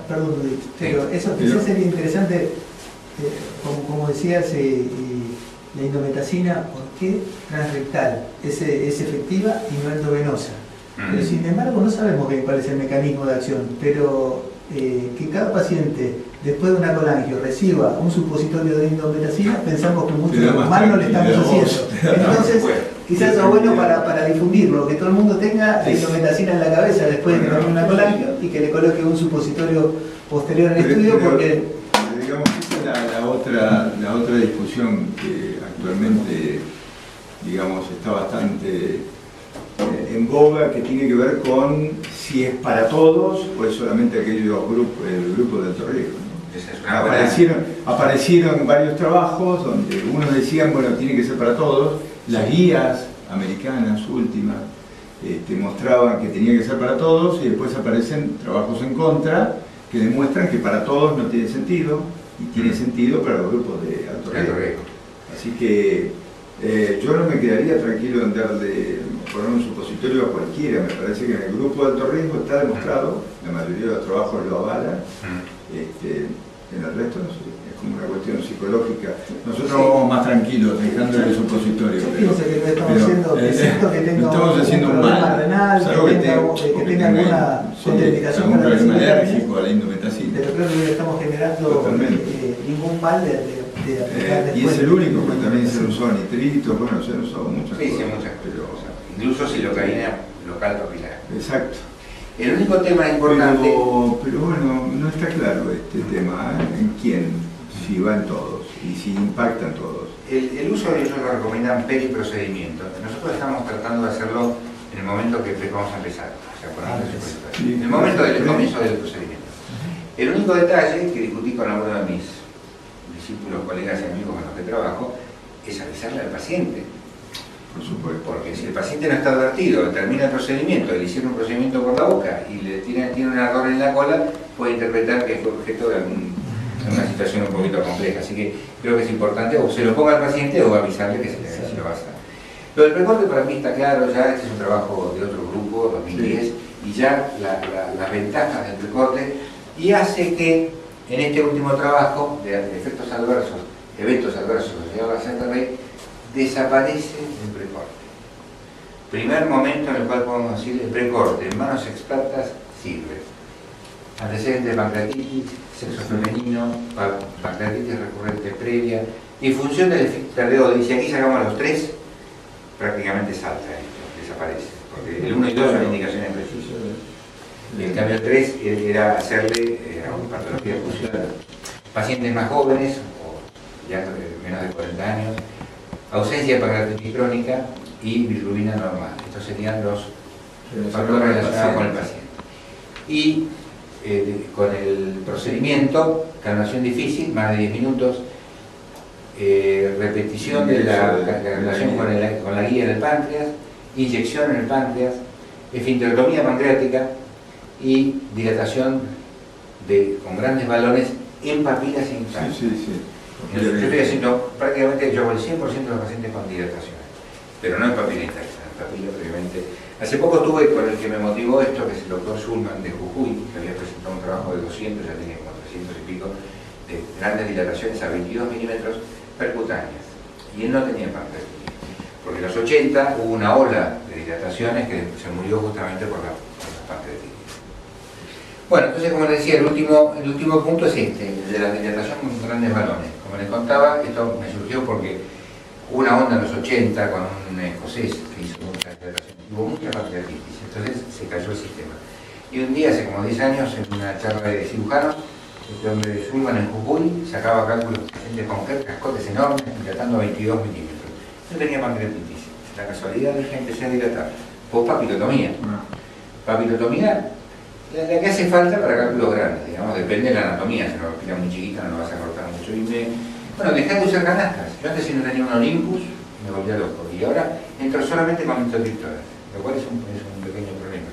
perdón, Luis, pero eso quizás sería interesante, como decías, la indometacina, ¿por qué transrectal? Es efectiva y no endovenosa. Pero sin embargo no sabemos cuál es el mecanismo de acción, pero que cada paciente después de una colangio reciba un supositorio de indometacina, pensamos que mucho mal no le estamos haciendo. Entonces, quizás es bueno para difundirlo, que todo el mundo tenga la indometacina en la cabeza después de que tome una colangio y que le coloque un supositorio posterior al estudio, porque... Digamos, esa es la otra discusión que actualmente, digamos, está bastante en boga, que tiene que ver con si es para todos o es solamente aquellos grupos, el grupo de alto riesgo, ¿no? Aparecieron varios trabajos donde unos decían, bueno, tiene que ser para todos. Las guías americanas últimas mostraban que tenía que ser para todos, y después aparecen trabajos en contra que demuestran que para todos no tiene sentido, y tiene sentido para los grupos de alto riesgo. Así que yo no me quedaría tranquilo en poner un supositorio a cualquiera. Me parece que en el grupo de alto riesgo está demostrado, la mayoría de los trabajos lo avalan, en el resto no sé, es como una cuestión psicológica. Nosotros vamos más tranquilos dejando el supositorio. Yo pienso que no estamos haciendo, excepto que tenga un problema renal, que tenga alguna contraindicación algún para la problema cirugía, alérgico a la indometacina. pero creo que no le estamos generando ningún mal de aplicar después. Y es el único, porque también se usó nitritos, bueno, se han usado muchas Sí, cosas. muchas cosas. Incluso silocaína local papilar. Exacto. El único tema importante... Pero bueno, no está claro este tema, en quién, si van todos y si impactan todos. El uso de ellos lo recomiendan periprocedimiento. Nosotros estamos tratando de hacerlo en el momento que vamos a empezar, o sea, en el momento del comienzo del procedimiento. El único detalle que discutí con algunos de mis discípulos, colegas y amigos con los que trabajo, es avisarle al paciente. Por supuesto. Porque si el paciente no está advertido, termina el procedimiento, le hicieron un procedimiento por la boca y le tiene un ardor en la cola, puede interpretar que fue objeto de una situación un poquito compleja. Así que creo que es importante o se lo ponga al paciente o avisarle que se lo va a hacer. Lo del precorte para mí está claro, ya este es un trabajo de otro grupo, 2010, sí. Y ya las ventajas del precorte, y hace que en este último trabajo de eventos adversos asociados a la CRB, desaparece el precorte. Primer momento en el cual podemos decir el precorte en manos expertas sirve. Antecedentes de pancreatitis, sexo femenino, pancreatitis recurrente previa, disfunción del efecto y si aquí sacamos los tres, prácticamente salta esto, desaparece, porque el 1 y 2 son indicaciones precisas. Y en cambio el 3 era hacerle patología funcional. Pacientes más jóvenes, o ya menos de 40 años, ausencia de pancreatitis crónica y bilirrubina normal. Estos serían los factores relacionados con el paciente. Y con el procedimiento, canulación difícil, más de 10 minutos, repetición de la relación con la guía del páncreas, inyección en el páncreas, esfinterotomía pancreática y dilatación con grandes balones en papilas internas. Yo estoy haciendo prácticamente, yo hago el 100% de los pacientes con dilataciones, pero no en papila interna, en papila previamente. Hace poco estuve con el que me motivó esto, que es el doctor Schulman de Jujuy, que había presentado un trabajo de 200, ya tenía como 300 y pico, de grandes dilataciones a 22 milímetros percutáneas. Y él no tenía pancreatitis, porque en los 80 hubo una ola de dilataciones que se murió justamente por la pancreatitis. Bueno, entonces como les decía, el último punto es el de la dilatación con grandes balones. Como les contaba, esto me surgió porque hubo una onda en los 80 con un escocés que hizo mucha dilatación, hubo mucha pancreatitis, entonces se cayó el sistema. Y un día, hace como 10 años, en una charla de cirujanos, este hombre de Schulman en Jujuy sacaba cálculos de pacientes con cascotes enormes, dilatando a 22 milímetros. No tenía pancreatitis. La casualidad de que empecé a dilatar. Fue papilotomía. Papilotomía, la que hace falta para cálculos grandes, digamos, depende de la anatomía. Si no lo muy chiquita, no lo vas a cortar mucho. Bueno, dejé de usar canastas. Yo antes si no tenía un Olympus, me volvía loco. Y ahora entro solamente con introductores, lo cual es un pequeño problema,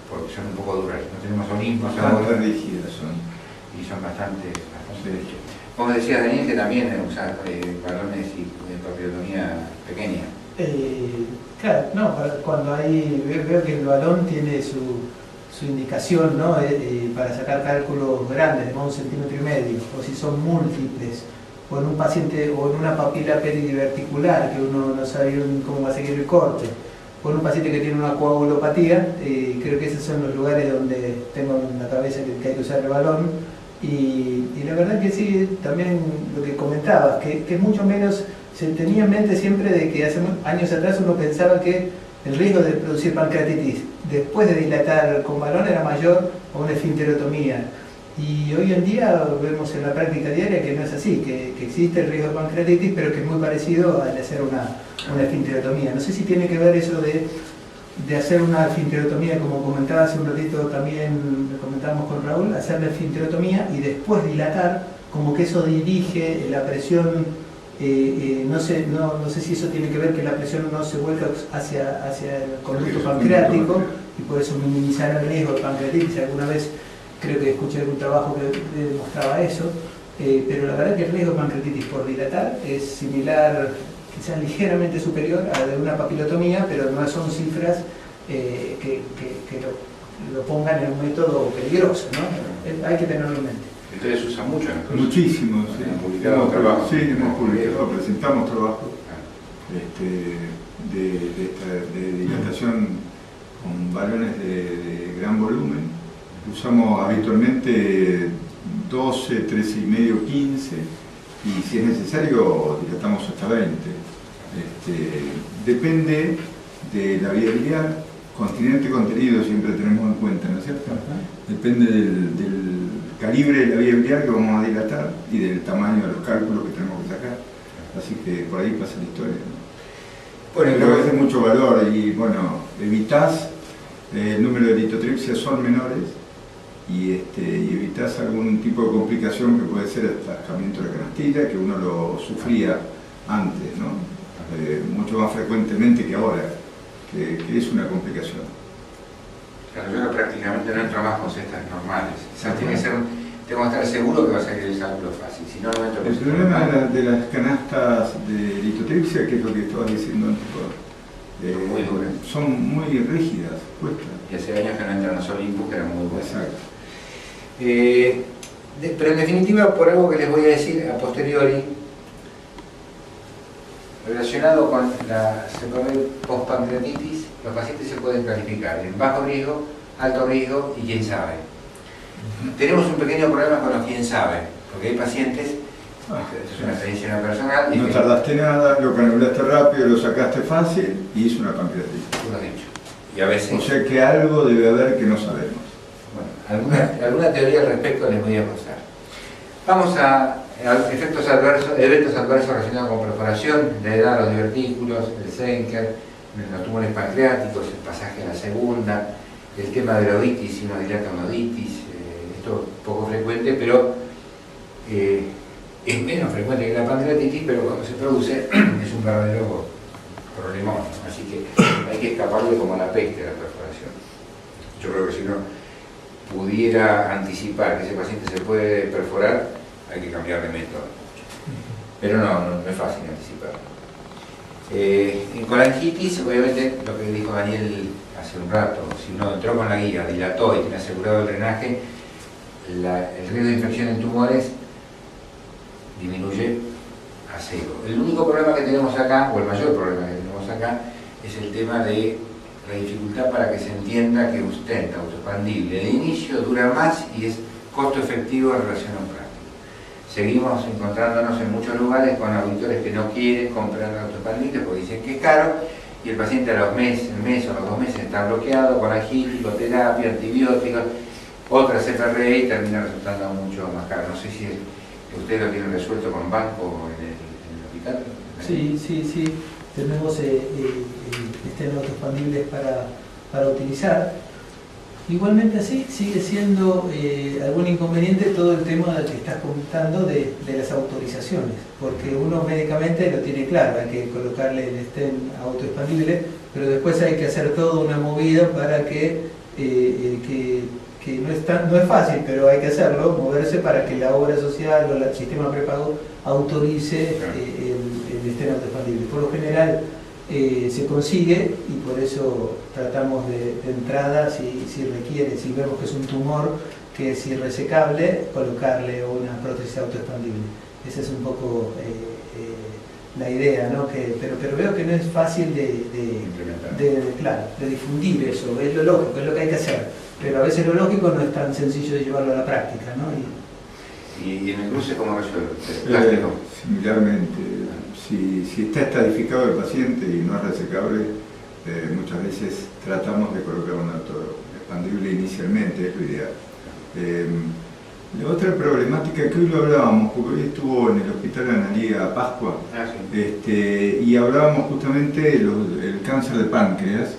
porque son un poco duras. No tenemos Olympus ahora. Rígidas son. Y son bastante rígidas. Como decías, Daniel, que también usas balones y papilotomía pequeña. Claro, no, cuando veo que el balón tiene su su indicación, ¿no? Para sacar cálculos grandes, de 1,5 centímetros, o si son múltiples, o en un paciente o en una papila peridiverticular, que uno no sabe cómo va a seguir el corte, o en un paciente que tiene una coagulopatía, creo que esos son los lugares donde tengo en la cabeza que hay que usar el balón. Y la verdad que sí, también lo que comentabas, que mucho menos se tenía en mente siempre de que hace años atrás uno pensaba que el riesgo de producir pancreatitis después de dilatar con balón era mayor a una esfinterotomía. Y hoy en día vemos en la práctica diaria que no es así, que existe el riesgo de pancreatitis, pero que es muy parecido al hacer una esfinterotomía. No sé si tiene que ver eso de hacer una esfinterotomía, como comentaba hace un ratito también, lo comentábamos con Raúl, hacer la esfinterotomía y después dilatar, como que eso dirige la presión. No sé si eso tiene que ver que la presión no se vuelca hacia el conducto pancreático y por eso minimizar el riesgo de pancreatitis. Alguna vez creo que escuché algún trabajo que demostraba eso, pero la verdad que el riesgo de pancreatitis por dilatar es similar, quizás ligeramente superior a de una papilotomía, pero no son cifras que lo pongan en un método peligroso, ¿no? Hay que tenerlo en mente. Ustedes usan mucho, ¿no? Muchísimo, sí. ¿Han publicado trabajo? Sí, hemos publicado, presentamos trabajo de dilatación con balones de gran volumen. Usamos habitualmente 12, 13,5, 15 y si es necesario dilatamos hasta 20. Depende de la viabilidad, continente contenido siempre tenemos en cuenta, ¿no es cierto? Depende del calibre de la viabilidad que vamos a dilatar y del tamaño de los cálculos que tenemos que sacar. Así que por ahí pasa la historia, ¿no? Pero es de mucho valor y bueno, evitás, el número de litotripsias son menores y evitás algún tipo de complicación que puede ser el atascamiento de la canastilla, que uno lo sufría antes, ¿no? Mucho más frecuentemente que ahora, que es una complicación. Claro, yo prácticamente no entro más con cestas normales. O sea, tengo que estar seguro que va a salir el cálculo fácil, si no, no entro con El problema de las canastas de litotripsia, que es lo que estabas diciendo antes, muy duras. Son muy rígidas, cuestan. Y hace años que no entran los Olympus, que eran muy buenas. Exacto. Pero en definitiva, por algo que les voy a decir a posteriori, relacionado con la seborrheic postpancreatitis, los pacientes se pueden clasificar en bajo riesgo, alto riesgo y quién sabe. Tenemos un pequeño problema con los quién sabe, porque hay pacientes, esto es una experiencia personal, no tardaste nada, lo canulaste rápido, lo sacaste fácil y hizo una pancreatitis. Tú lo has dicho. Y a veces, o sea que algo debe haber que no sabemos. Bueno, alguna teoría al respecto les voy a pasar. Vamos a eventos adversos relacionados con perforación, la edad, los divertículos, el Senker, los tumores pancreáticos, el pasaje a la segunda, el tema de la oditis, si uno dilata una oditis, esto es poco frecuente, pero es menos frecuente que la pancreatitis, pero cuando se produce es un verdadero problemón, así que hay que escaparle como la peste a la perforación. Yo creo que si uno pudiera anticipar que ese paciente se puede perforar, hay que cambiar de método. Pero no es fácil anticipar. En colangitis, obviamente, lo que dijo Daniel hace un rato, si uno entró con la guía, dilató y tiene asegurado el drenaje, el riesgo de infección en tumores disminuye a 0. El único problema que tenemos acá, o el mayor problema que tenemos acá, es el tema de la dificultad para que se entienda que un stent autoexpandible de inicio dura más y es costo efectivo en relación a un práctico. Seguimos encontrándonos en muchos lugares con auditores que no quieren comprar autoexpandible porque dicen que es caro y el paciente a los meses, el mes o los 2 meses está bloqueado con agítico, terapia, antibióticos, otra CFRE y termina resultando mucho más caro. No sé si ustedes lo tienen resuelto con banco en el hospital. Sí. Tenemos autoexpandibles para utilizar. Igualmente así sigue siendo algún inconveniente todo el tema que estás comentando de las autorizaciones, porque uno médicamente lo tiene claro, hay que colocarle el stent autoexpandible, pero después hay que hacer toda una movida para que no es fácil, pero hay que hacerlo, moverse para que la obra social o el sistema prepago autorice el stent autoexpandible. Por lo general se consigue, y por eso tratamos de entrada, si requiere, si vemos que es un tumor que es irresecable, colocarle una prótesis autoexpandible. Esa es un poco la idea, ¿no? Pero veo que no es fácil de difundir eso, es lo lógico, es lo que hay que hacer, pero a veces lo lógico no es tan sencillo de llevarlo a la práctica, ¿no? ¿Y en el cruce cómo resuelve el plástico? Similarmente, si está estadificado el paciente y no es resecable, muchas veces tratamos de colocar un autoexpandible inicialmente, es lo ideal. La otra problemática que hoy lo hablábamos, porque hoy estuvo en el hospital Analía Pascua, y hablábamos justamente del cáncer de páncreas,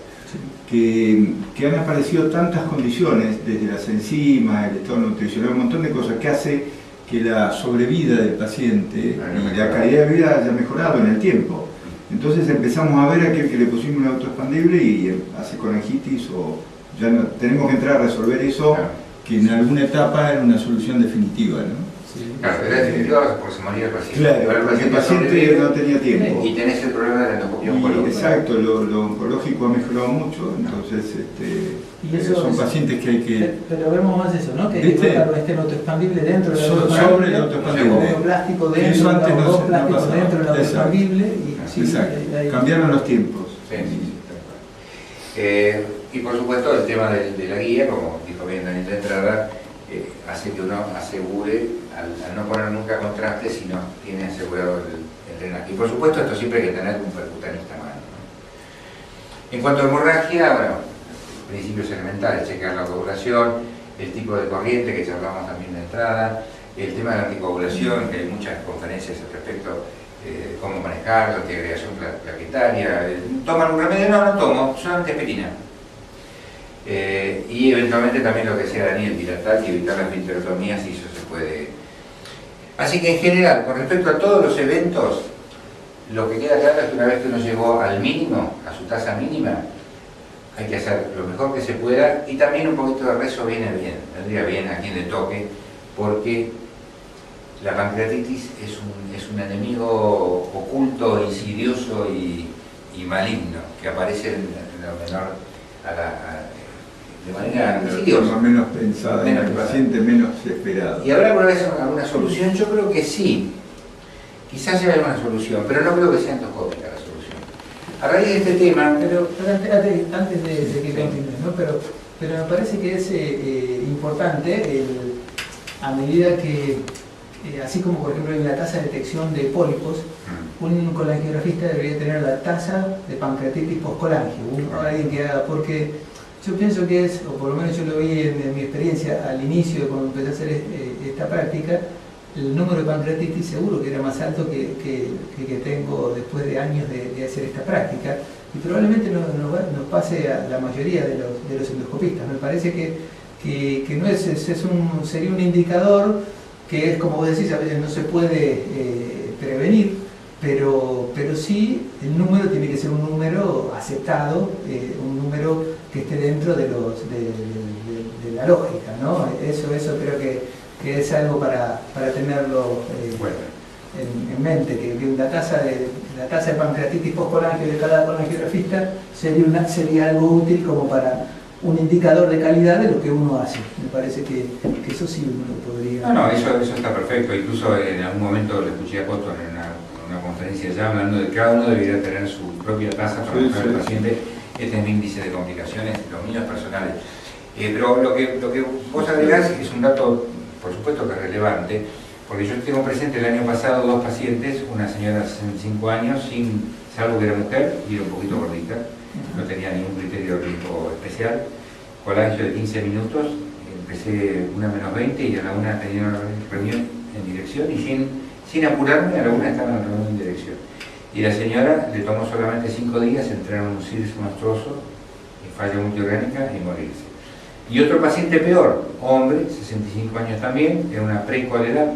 que han aparecido tantas condiciones, desde las enzimas, el estado nutricional, un montón de cosas que hace que la sobrevida del paciente y la calidad de vida haya mejorado en el tiempo. Entonces empezamos a ver a aquel que le pusimos un autoexpandible y hace colangitis, o ya no, tenemos que entrar a resolver eso, que en alguna etapa era una solución definitiva, ¿no? Claro, era definitiva porque se moría el paciente. Claro, el paciente no tenía tiempo. Y tenés el problema de la endoscopia oncológica. Exacto, lo oncológico ha mejorado mucho, entonces y eso son pacientes que hay que... Pero vemos más eso, ¿no? Que hay que colocar este autoexpandible dentro del sobre el autoexpandible. Un plástico dentro, dos plásticos dentro del autoexpandible. Exacto, cambiaron los tiempos. Sí. Y por supuesto el tema de la guía, como dijo bien Daniel de entrada, hace que uno asegure, al no poner nunca contraste, si no tiene asegurado el drenaje. Y por supuesto esto siempre hay que tener un percutanista a mano, ¿no? En cuanto a hemorragia, bueno, principios elementales, chequear la coagulación, el tipo de corriente que charlamos también de entrada, el tema de la anticoagulación, que hay muchas conferencias al respecto, cómo manejar la antiagregación plaquetaria. ¿Toman un remedio? No tomo, solamente aspirina. Y eventualmente también lo que decía Daniel, dilatar y evitar las vinterotomías, y eso se puede. Así que en general, con respecto a todos los eventos, lo que queda claro es que una vez que uno llegó al mínimo, a su tasa mínima, hay que hacer lo mejor que se pueda, y también un poquito de rezo vendría bien a quien le toque, porque la pancreatitis es un enemigo oculto, insidioso y maligno, que aparece en lo menor de manera insidiosa. Menos pensada, en el paciente menos esperado. ¿Y habrá alguna solución? Yo creo que sí. Quizás haya alguna solución, pero no creo que sea endoscópica la solución. A raíz de este tema... Pero antes de que continúe, ¿no? Pero me parece que es importante, a medida que, así como por ejemplo en la tasa de detección de pólipos, un colangiografista debería tener la tasa de pancreatitis postcolangio, alguien que haga, porque yo pienso que es, o por lo menos yo lo vi en mi experiencia al inicio de cuando empecé a hacer esta práctica, el número de pancreatitis seguro que era más alto que tengo después de años de hacer esta práctica, y probablemente nos pase a la mayoría de los endoscopistas. Me parece que no sería un indicador que es, como vos decís, a veces no se puede prevenir, pero sí el número tiene que ser un número aceptado, un número que esté dentro de la lógica, ¿no? Eso creo que es algo para tenerlo en mente, que la tasa de pancreatitis postcolangio de cada colangiografista sería algo útil como para un indicador de calidad de lo que uno hace. Me parece que eso sí uno lo podría... No, eso está perfecto. Incluso en algún momento le escuché a Cotton en una conferencia ya hablando de que cada uno debería tener su propia tasa para buscar al paciente. Este es mi índice de complicaciones, los míos personales. Pero lo que vos agregás es un dato, por supuesto que es relevante, porque yo tengo presente el año pasado 2 pacientes, una señora de 65 años, salvo que era mujer y era un poquito gordita, no tenía ningún criterio de riesgo especial, colangio de 15 minutos, empecé 1:20 y a la 1 tenía una reunión en dirección, y sin apurarme, a la 1 estaba en la reunión en dirección. Y la señora le tomó solamente 5 días entrar en un circo monstruoso, falla multiorgánica y morirse. Y otro paciente peor, hombre, 65 años también, era una precoledad,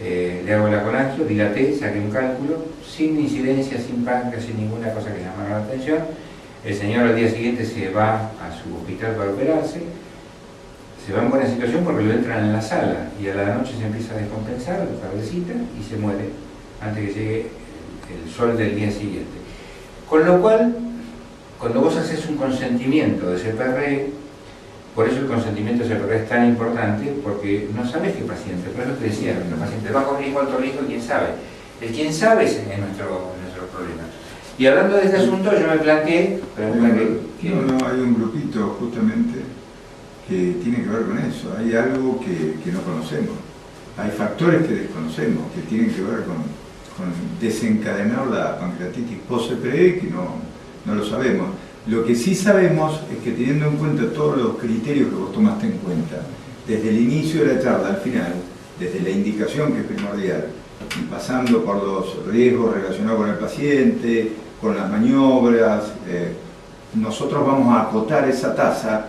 le hago la colangio, dilaté, saqué un cálculo, sin incidencia, sin páncreas, sin ninguna cosa que llamara la atención. El señor al día siguiente se va a su hospital para operarse, se va en buena situación porque lo entran en la sala, y a la noche se empieza a descompensar, la tardecita, y se muere antes que llegue el sol del día siguiente. Con lo cual, cuando vos haces un consentimiento de CPR, por eso el consentimiento de CPR es tan importante, porque no sabes qué paciente, por eso te decía, nuestro paciente va con riesgo, alto riesgo, quién sabe. El quién sabe es nuestro problema. Y hablando de este asunto, yo me planteé, no, hay un grupito justamente que tiene que ver con eso. Hay algo que no conocemos. Hay factores que desconocemos, que tienen que ver con desencadenar la pancreatitis post-CPR, que no lo sabemos. Lo que sí sabemos es que, teniendo en cuenta todos los criterios que vos tomaste en cuenta, desde el inicio de la charla al final, desde la indicación que es primordial, y pasando por los riesgos relacionados con el paciente, con las maniobras, nosotros vamos a acotar esa tasa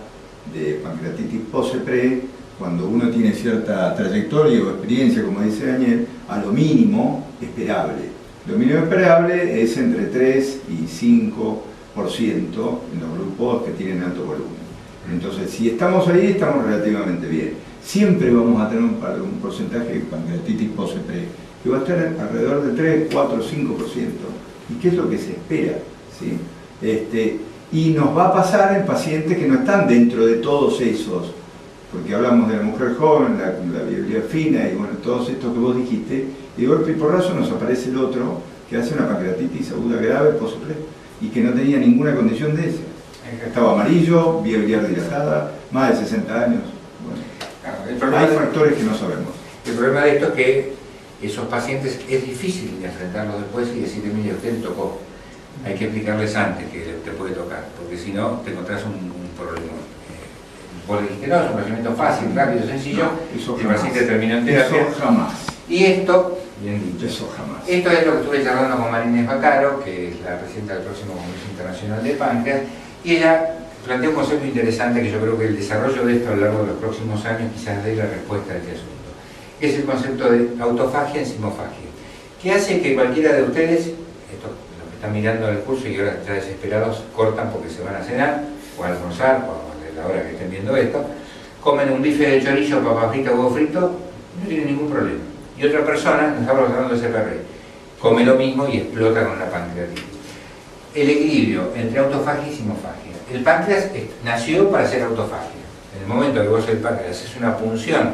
de pancreatitis post-CPR cuando uno tiene cierta trayectoria o experiencia, como dice Daniel, a lo mínimo esperable. Lo mínimo esperable es entre 3 y 5% en los grupos que tienen alto volumen. Entonces, si estamos ahí, estamos relativamente bien. Siempre vamos a tener un porcentaje de pancreatitis post-CPR que va a estar alrededor de 3, 4, 5%. ¿Y qué es lo que se espera? ¿Sí? Y nos va a pasar en pacientes que no están dentro de todos esos, porque hablamos de la mujer joven, la viabilidad fina y bueno, todos estos que vos dijiste, y de golpe y porrazo nos aparece el otro que hace una pancreatitis aguda grave post-CPR y que no tenía ninguna condición de esa. Estaba amarillo, viabilidad dilatada, más de 60 años. Bueno, hay factores que no sabemos. El problema de esto es que esos pacientes es difícil de enfrentarlos después y decirle, mire, usted le tocó. Hay que explicarles antes que te puede tocar, porque si no te encontrás un problema. Vos le dijiste, no, es un procedimiento fácil, rápido, sencillo, no, el paciente terminó en terapia. Eso jamás. Y esto, bien dicho, eso jamás. Esto es lo que estuve charlando con María Inés Bacaro, que es la presidenta del próximo Congreso Internacional de Páncreas, y ella plantea un concepto interesante que yo creo que el desarrollo de esto a lo largo de los próximos años quizás dé la respuesta a este asunto. Es el concepto de autofagia enzimofagia, que hace que cualquiera de ustedes, los que están mirando el curso y ahora ya desesperados cortan porque se van a cenar, o a almorzar, o a la hora que estén viendo esto, comen un bife de chorizo, papa frita, huevo frito, no tienen ningún problema. Y otra persona, nos estamos hablando de CPR, come lo mismo y explota con la pancreatitis. El equilibrio entre autofagia y enzimofagia. El páncreas nació para hacer autofagia. En el momento que vos el páncreas haces una punción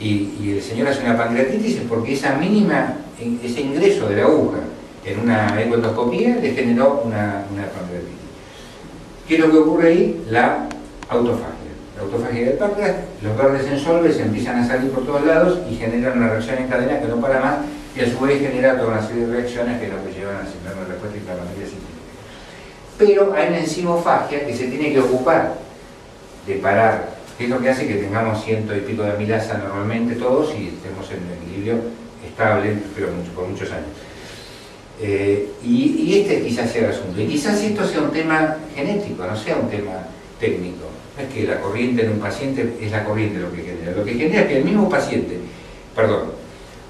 y el señor hace una pancreatitis es porque ese ingreso de la aguja en una econdoscopía le generó una pancreatitis. ¿Qué es lo que ocurre ahí? La autofagia. La autofagia del páncreas, los verdes en solves empiezan a salir por todos lados y generan una reacción en cadena que no para más y a su vez genera toda una serie de reacciones que es lo que llevan a síndrome de respuesta inflamatoria sistémica. Pero hay una enzimofagia que se tiene que ocupar de parar, que es lo que hace que tengamos 100 y pico de amilasa normalmente todos y estemos en un equilibrio estable, pero por muchos años. Y este quizás sea el asunto. Y quizás esto sea un tema genético, no sea un tema técnico. No es que la corriente en un paciente es la corriente lo que genera. Lo que genera es que el mismo paciente,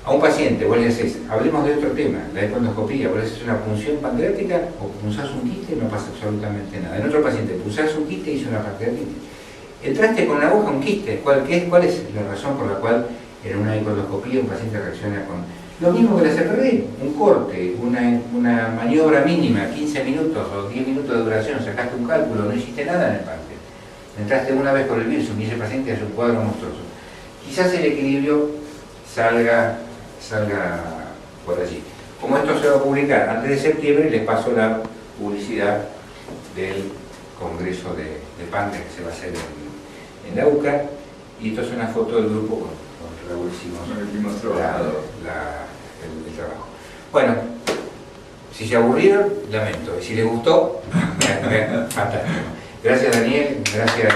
a un paciente vos le haces, hablemos de otro tema, la econdoscopía, vos le haces una punción pancreática o punzás un quiste y no pasa absolutamente nada. En otro paciente punzás un quiste y hizo una pancreatitis. Entraste con la aguja un quiste. ¿Cuál es la razón por la cual en una econdoscopía un paciente reacciona con lo mismo que la CPR? Un corte, una maniobra mínima, 15 minutos o 10 minutos de duración, sacaste un cálculo, no hiciste nada en el páncreas. Entraste una vez por el virus y ese paciente hace un cuadro monstruoso. Quizás el equilibrio salga por allí. Como esto se va a publicar antes de septiembre, les paso la publicidad del Congreso de Páncreas que se va a hacer en la UCA, y esto es una foto del grupo con Raúl hicimos el trabajo. Bueno, si se aburrieron, lamento, y si les gustó, fantástico. Gracias Daniel, gracias.